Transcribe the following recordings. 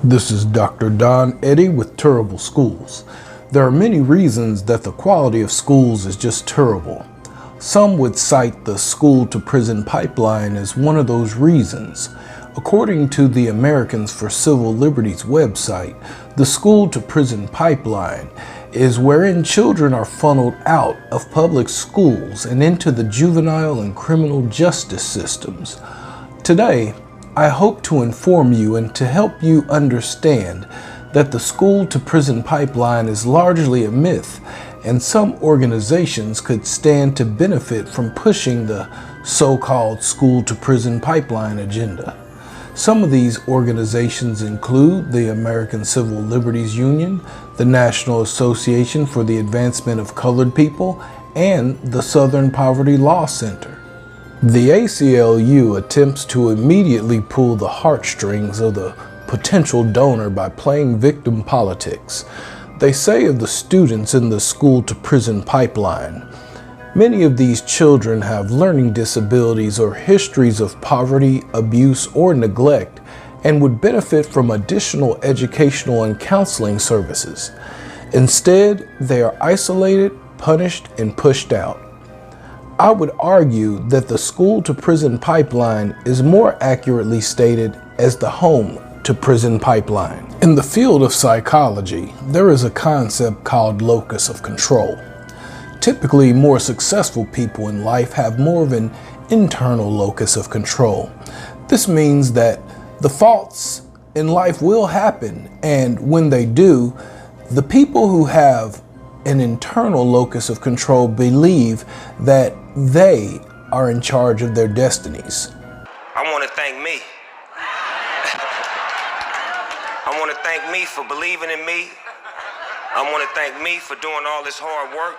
This is Dr. Don Eddy with Terrible Schools. There are many reasons that the quality of schools is just terrible. Some would cite the school-to-prison pipeline as one of those reasons. According to the Americans for Civil Liberties website, the school-to-prison pipeline is wherein children are funneled out of public schools and into the juvenile and criminal justice systems. Today, I hope to inform you and to help you understand that the school-to-prison pipeline is largely a myth, and some organizations could stand to benefit from pushing the so-called school-to-prison pipeline agenda. Some of these organizations include the American Civil Liberties Union, the National Association for the Advancement of Colored People, and the Southern Poverty Law Center. The ACLU attempts to immediately pull the heartstrings of the potential donor by playing victim politics. They say of the students in the school-to-prison pipeline, many of these children have learning disabilities or histories of poverty, abuse, or neglect, and would benefit from additional educational and counseling services. Instead, they are isolated, punished, and pushed out. I would argue that the school-to-prison pipeline is more accurately stated as the home-to-prison pipeline. In the field of psychology, there is a concept called locus of control. Typically, more successful people in life have more of an internal locus of control. This means that the faults in life will happen, and when they do, the people who have an internal locus of control believe that they are in charge of their destinies. I want to thank me. I want to thank me for believing in me. I want to thank me for doing all this hard work.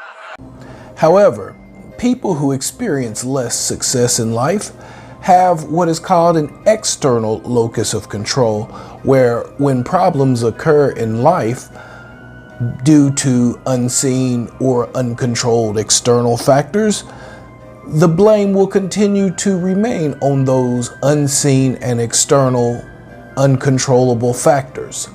However, people who experience less success in life have what is called an external locus of control, where when problems occur in life due to unseen or uncontrolled external factors, the blame will continue to remain on those unseen and external uncontrollable factors.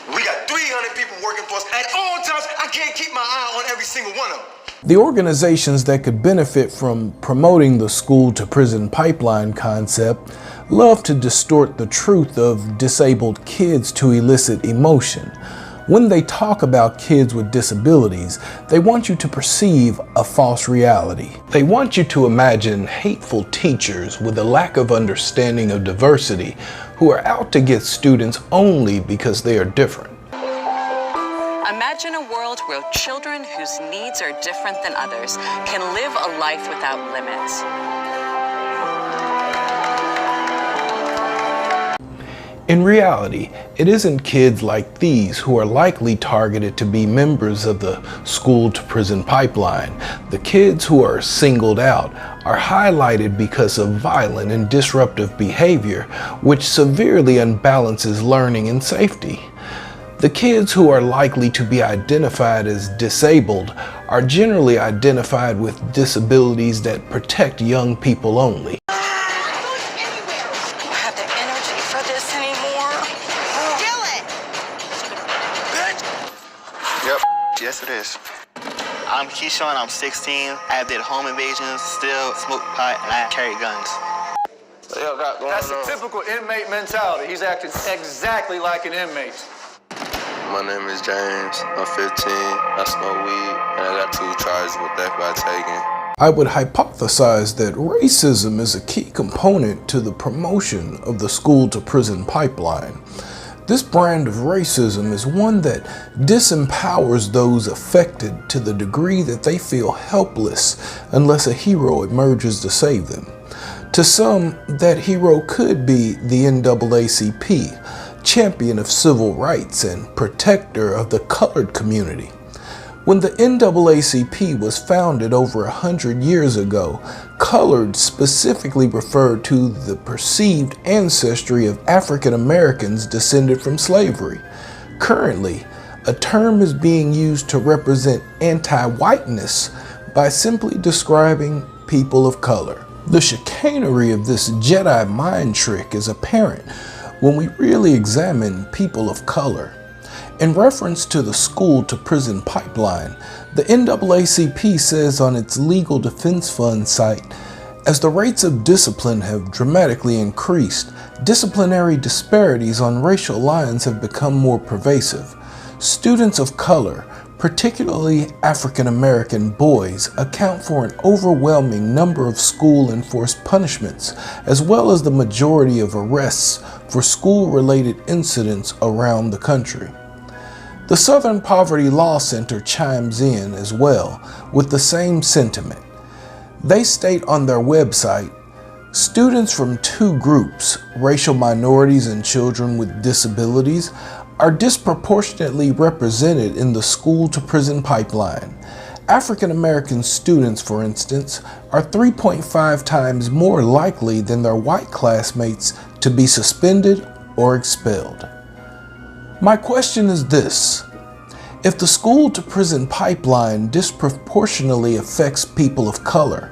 We got 300 people working for us at all times. I can't keep my eye on every single one of them. The organizations that could benefit from promoting the school-to-prison pipeline concept love to distort the truth of disabled kids to elicit emotion. When they talk about kids with disabilities, they want you to perceive a false reality. They want you to imagine hateful teachers with a lack of understanding of diversity who are out to get students only because they are different. Imagine a world where children whose needs are different than others can live a life without limits. In reality, it isn't kids like these who are likely targeted to be members of the school-to-prison pipeline. The kids who are singled out are highlighted because of violent and disruptive behavior, which severely unbalances learning and safety. The kids who are likely to be identified as disabled are generally identified with disabilities that protect young people only. Yes, it is. I'm Keyshawn, I'm 16. I did home invasions, still smoke pot, and I carry guns. That's a typical inmate mentality. He's acting exactly like an inmate. My name is James. I'm 15. I smoke weed, and I got 2 charges with theft by taking. I would hypothesize that racism is a key component to the promotion of the school-to-prison pipeline. This brand of racism is one that disempowers those affected to the degree that they feel helpless unless a hero emerges to save them. To some, that hero could be the NAACP, champion of civil rights and protector of the colored community. When the NAACP was founded over 100 years ago, colored specifically referred to the perceived ancestry of African Americans descended from slavery. Currently, a term is being used to represent anti-whiteness by simply describing people of color. The chicanery of this Jedi mind trick is apparent when we really examine people of color. In reference to the school-to-prison pipeline, the NAACP says on its Legal Defense Fund site, as the rates of discipline have dramatically increased, disciplinary disparities on racial lines have become more pervasive. Students of color, particularly African American boys, account for an overwhelming number of school-enforced punishments, as well as the majority of arrests for school-related incidents around the country. The Southern Poverty Law Center chimes in as well with the same sentiment. They state on their website, students from two groups, racial minorities and children with disabilities, are disproportionately represented in the school-to-prison pipeline. African American students, for instance, are 3.5 times more likely than their white classmates to be suspended or expelled. My question is this: if the school-to-prison pipeline disproportionately affects people of color,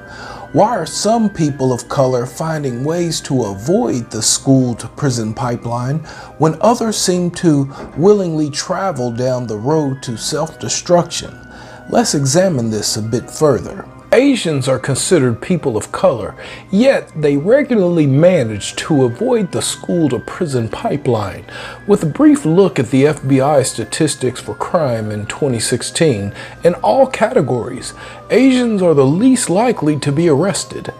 why are some people of color finding ways to avoid the school-to-prison pipeline when others seem to willingly travel down the road to self-destruction? Let's examine this a bit further. Asians are considered people of color, yet they regularly manage to avoid the school-to-prison pipeline. With a brief look at the FBI statistics for crime in 2016, in all categories, Asians are the least likely to be arrested.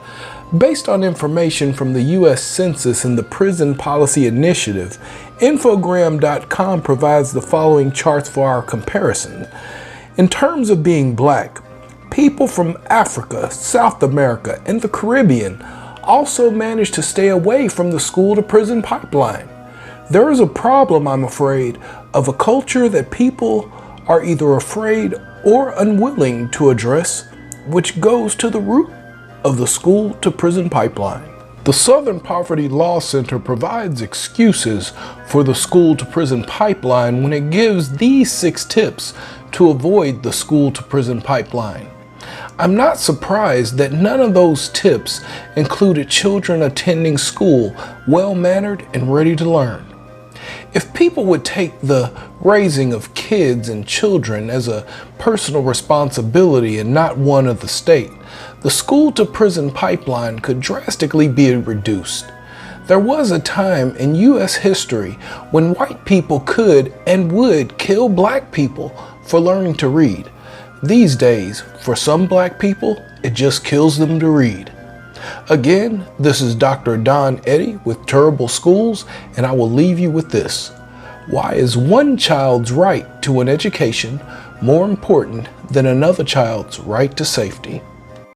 Based on information from the U.S. Census and the Prison Policy Initiative, Infogram.com provides the following charts for our comparison. In terms of being black, people from Africa, South America, and the Caribbean also manage to stay away from the school-to-prison pipeline. There is a problem, I'm afraid, of a culture that people are either afraid or unwilling to address, which goes to the root of the school-to-prison pipeline. The Southern Poverty Law Center provides excuses for the school-to-prison pipeline when it gives these 6 tips to avoid the school-to-prison pipeline. I'm not surprised that none of those tips included children attending school well-mannered and ready to learn. If people would take the raising of kids and children as a personal responsibility and not one of the state, the school-to-prison pipeline could drastically be reduced. There was a time in U.S. history when white people could and would kill black people for learning to read. These days, for some black people, it just kills them to read. Again, this is Dr. Don Eddy with Terrible Schools, and I will leave you with this. Why is one child's right to an education more important than another child's right to safety?